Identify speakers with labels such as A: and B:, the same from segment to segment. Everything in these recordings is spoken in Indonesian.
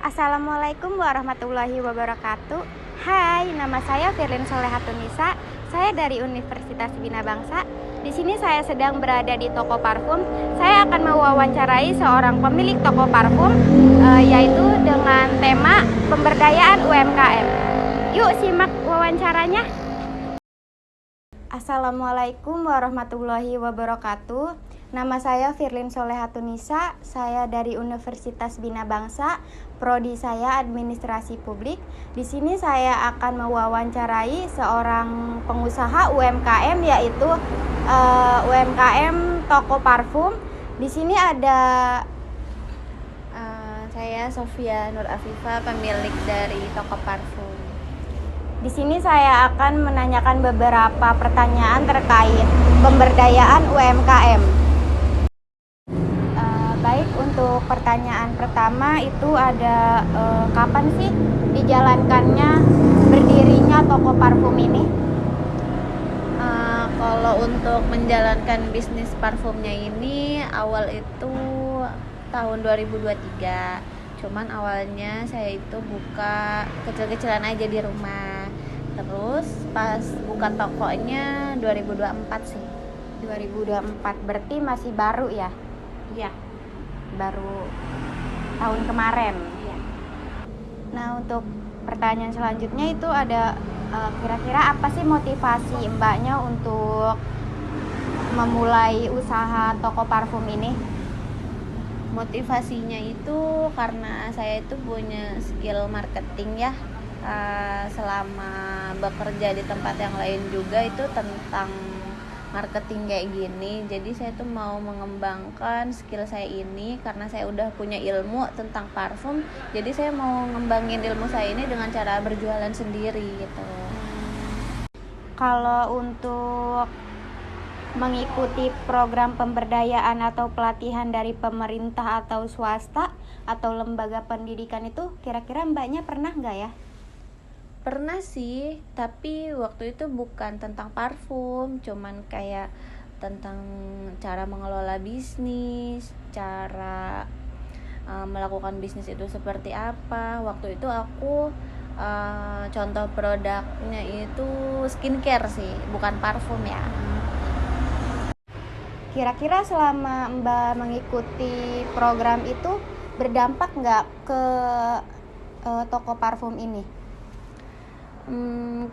A: Assalamualaikum warahmatullahi wabarakatuh. Hai, nama saya Firlin Solehatunisa. Saya dari Universitas Bina Bangsa. Di sini saya sedang berada di toko parfum. Saya akan mewawancarai seorang pemilik toko parfum, yaitu dengan tema pemberdayaan UMKM. Yuk simak wawancaranya. Assalamualaikum warahmatullahi wabarakatuh. Nama saya Firlin Solehatunisa. Saya dari Universitas Bina Bangsa. Prodi saya Administrasi Publik. Di sini saya akan mewawancarai seorang pengusaha UMKM, yaitu UMKM toko parfum. Di sini ada
B: Saya Sofia Nur Afifa, pemilik dari toko parfum.
A: Di sini saya akan menanyakan beberapa pertanyaan terkait pemberdayaan UMKM. Baik, untuk pertanyaan pertama itu ada kapan sih dijalankannya berdirinya toko parfum ini?
B: Kalau untuk menjalankan bisnis parfumnya ini awal itu tahun 2023. Cuman awalnya saya itu buka kecil-kecilan aja di rumah. Terus pas buka tokonya 2024 sih.
A: 2024 berarti masih baru ya?
B: Iya.
A: Baru tahun kemarin.
B: Iya.
A: Nah, untuk pertanyaan selanjutnya itu ada kira-kira apa sih motivasi mbaknya untuk memulai usaha toko parfum ini?
B: Motivasinya itu karena saya itu punya skill marketing ya. Selama bekerja di tempat yang lain juga itu tentang marketing kayak gini. Jadi saya tuh mau mengembangkan skill saya ini karena saya udah punya ilmu tentang parfum. Jadi saya mau ngembangin ilmu saya ini dengan cara berjualan sendiri gitu.
A: Kalau untuk mengikuti program pemberdayaan atau pelatihan dari pemerintah atau swasta atau lembaga pendidikan itu kira-kira mbaknya pernah nggak ya?
B: Pernah sih, tapi waktu itu bukan tentang parfum, cuman kayak tentang cara mengelola bisnis, cara melakukan bisnis itu seperti apa. Waktu itu aku contoh produknya itu skincare sih, bukan parfum ya.
A: Kira-kira selama mbak mengikuti program itu berdampak nggak ke toko parfum ini?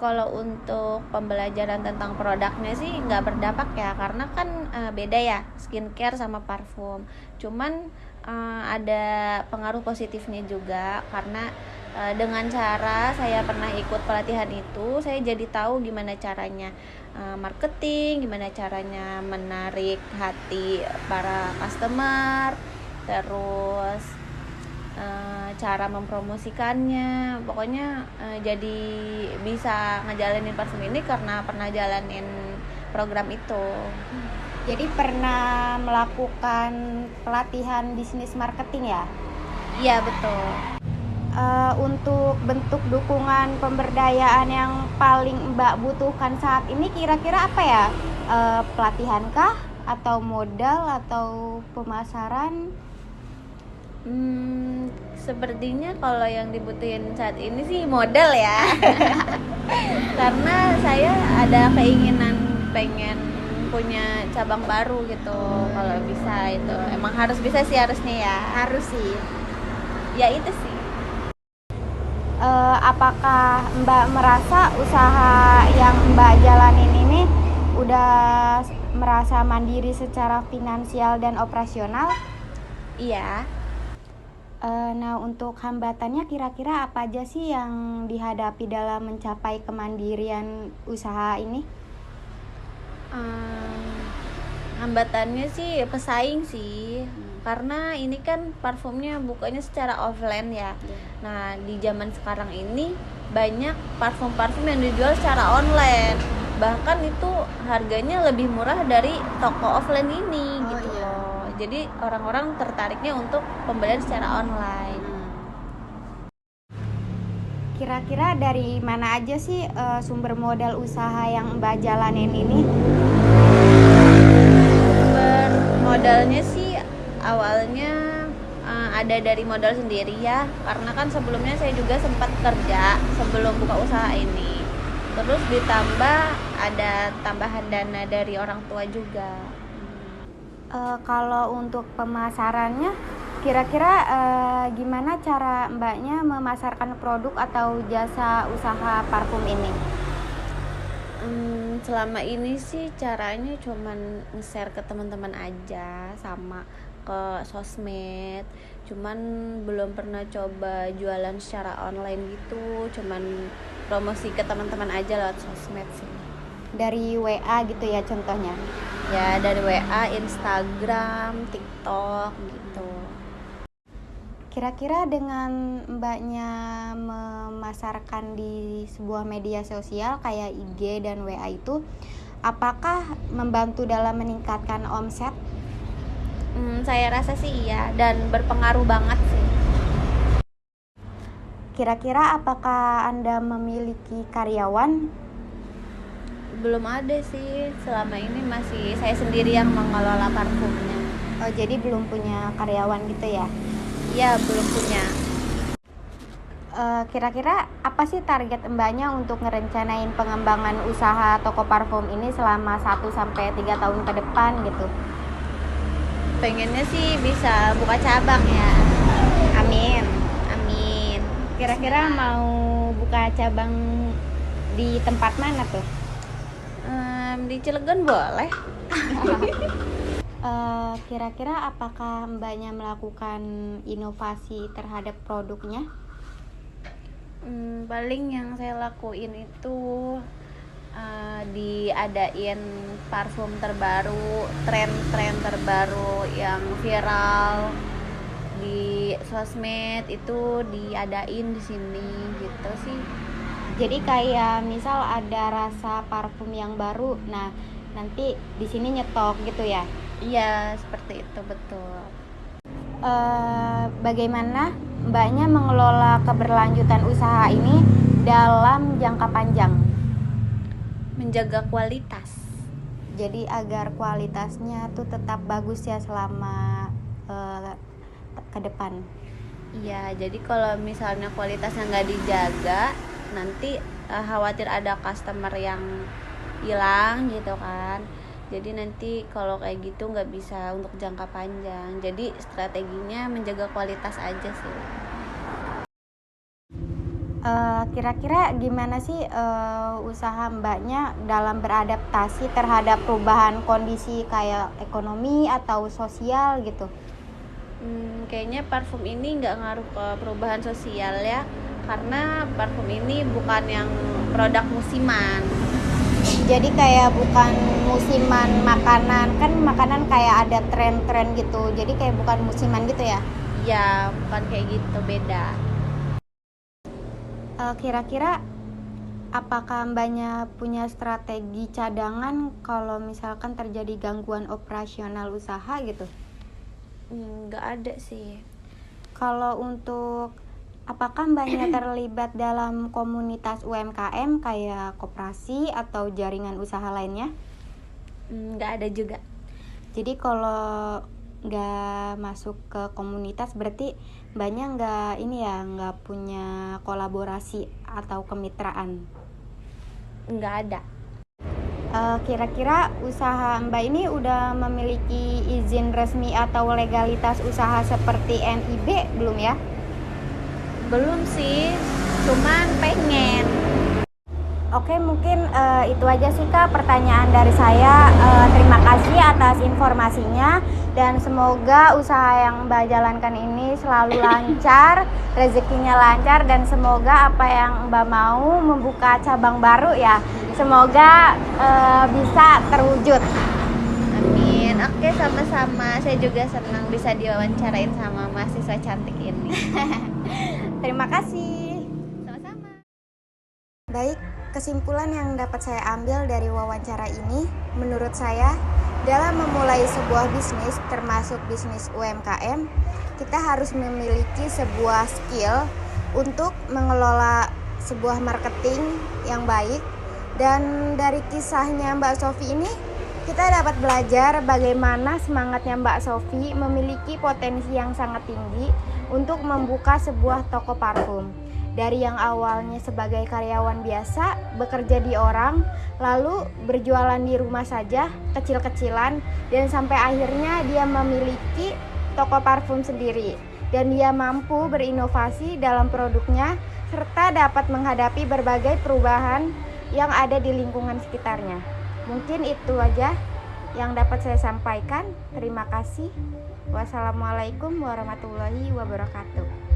B: Kalau untuk pembelajaran tentang produknya sih nggak berdampak ya, karena kan beda ya skincare sama parfum. Cuman ada pengaruh positifnya juga karena dengan cara saya pernah ikut pelatihan itu, saya jadi tahu gimana caranya marketing, gimana caranya menarik hati para customer, terus cara mempromosikannya. Pokoknya jadi bisa ngejalanin parfum ini karena pernah jalanin program itu.
A: Jadi pernah melakukan pelatihan bisnis marketing ya?
B: Iya, betul.
A: Untuk bentuk dukungan pemberdayaan yang paling mbak butuhkan saat ini kira-kira apa ya? Pelatihan kah? Atau modal? Atau pemasaran?
B: Sepertinya kalau yang dibutuhin saat ini sih modal ya. Karena saya ada keinginan pengen punya cabang baru gitu. Kalau bisa itu emang harus bisa sih harusnya ya.
A: Harus sih.
B: Ya itu sih.
A: Apakah mbak merasa usaha yang mbak jalanin ini udah merasa mandiri secara finansial dan operasional?
B: Iya.
A: Nah, untuk hambatannya kira-kira apa aja sih yang dihadapi dalam mencapai kemandirian usaha ini?
B: Hambatannya sih pesaing sih. Karena ini kan parfumnya bukanya secara offline ya. Nah, di zaman sekarang ini banyak parfum-parfum yang dijual secara online. Bahkan itu harganya lebih murah dari toko offline ini gitu loh. Jadi orang-orang tertariknya untuk pembelian secara online.
A: Kira-kira dari mana aja sih sumber modal usaha yang mbak jalanin ini?
B: Sumber modalnya sih awalnya ada ada dari modal sendiri ya, karena kan sebelumnya saya juga sempat kerja sebelum buka usaha ini. Terus ditambah ada tambahan dana dari orang tua juga.
A: Kalau untuk pemasarannya, kira-kira gimana cara Mbaknya memasarkan produk atau jasa usaha parfum ini?
B: Selama ini sih caranya cuman nge-share ke teman-teman aja sama ke sosmed. Cuman belum pernah coba jualan secara online gitu, cuman promosi ke teman-teman aja lewat sosmed sih.
A: Dari WA gitu ya contohnya?
B: Ya dari WA, Instagram, TikTok gitu.
A: Kira-kira dengan Mbaknya memasarkan di sebuah media sosial kayak IG dan WA itu, apakah membantu dalam meningkatkan omset?
B: Saya rasa sih iya, dan berpengaruh banget sih.
A: Kira-kira apakah Anda memiliki karyawan?
B: Belum ada sih, selama ini masih saya sendiri yang mengelola parfumnya.
A: Oh, jadi belum punya karyawan gitu ya?
B: Iya, belum punya.
A: Kira-kira apa sih target Mbaknya untuk ngerencanain pengembangan usaha toko parfum ini selama 1-3 tahun ke depan gitu?
B: Pengennya sih bisa buka cabang ya.
A: Amin.
B: Amin.
A: Kira-kira mau buka cabang di tempat mana tuh?
B: Di Cilegon boleh.
A: Kira-kira apakah Mbaknya melakukan inovasi terhadap produknya?
B: Paling yang saya lakuin itu diadain parfum terbaru, tren-tren terbaru yang viral di sosmed itu diadain di sini gitu sih.
A: Jadi kayak misal ada rasa parfum yang baru, nah nanti di sini nyetok gitu ya?
B: Iya, seperti itu, betul.
A: Bagaimana Mbaknya mengelola keberlanjutan usaha ini dalam jangka panjang?
B: Menjaga kualitas.
A: Jadi agar kualitasnya tuh tetap bagus ya selama ke depan.
B: Iya, jadi kalau misalnya kualitasnya nggak dijaga, nanti khawatir ada customer yang hilang gitu kan. Jadi nanti kalau kayak gitu nggak bisa untuk jangka panjang. Jadi strateginya menjaga kualitas aja sih.
A: Kira-kira gimana sih usaha Mbaknya dalam beradaptasi terhadap perubahan kondisi kayak ekonomi atau sosial gitu?
B: Kayaknya parfum ini nggak ngaruh ke perubahan sosial ya, karena parfum ini bukan yang produk musiman.
A: Jadi kayak bukan musiman makanan, kan makanan kayak ada tren-tren gitu, jadi kayak bukan musiman gitu ya?
B: Ya, bukan kayak gitu, beda.
A: Kira-kira apakah Mbaknya punya strategi cadangan kalau misalkan terjadi gangguan operasional usaha gitu?
B: Nggak ada sih.
A: Kalau untuk apakah Mbaknya terlibat dalam komunitas UMKM kayak koperasi atau jaringan usaha lainnya?
B: Nggak ada juga.
A: Jadi kalau nggak masuk ke komunitas berarti Mbaknya nggak punya kolaborasi atau kemitraan?
B: Nggak ada.
A: Kira-kira usaha Mbak ini udah memiliki izin resmi atau legalitas usaha seperti NIB belum ya?
B: Belum sih, cuman pengen.
A: Oke, mungkin itu aja sih Kak pertanyaan dari saya. Terima kasih atas informasinya dan semoga usaha yang Mbak jalankan ini selalu lancar, rezekinya lancar, dan semoga apa yang Mbak mau membuka cabang baru ya, semoga bisa terwujud.
B: Amin. Oke, sama-sama. Saya juga senang bisa diwawancarain sama mahasiswa cantik ini.
A: Terima kasih.
B: Sama-sama.
A: Baik, kesimpulan yang dapat saya ambil dari wawancara ini, menurut saya, dalam memulai sebuah bisnis, termasuk bisnis UMKM, kita harus memiliki sebuah skill untuk mengelola sebuah marketing yang baik. Dan dari kisahnya Mbak Sofi ini, kita dapat belajar bagaimana semangatnya Mbak Sofi memiliki potensi yang sangat tinggi untuk membuka sebuah toko parfum. Dari yang awalnya sebagai karyawan biasa, bekerja di orang, lalu berjualan di rumah saja, kecil-kecilan, dan sampai akhirnya dia memiliki toko parfum sendiri. Dan dia mampu berinovasi dalam produknya, serta dapat menghadapi berbagai perubahan yang ada di lingkungan sekitarnya. Mungkin itu aja yang dapat saya sampaikan. Terima kasih. Wassalamualaikum warahmatullahi wabarakatuh.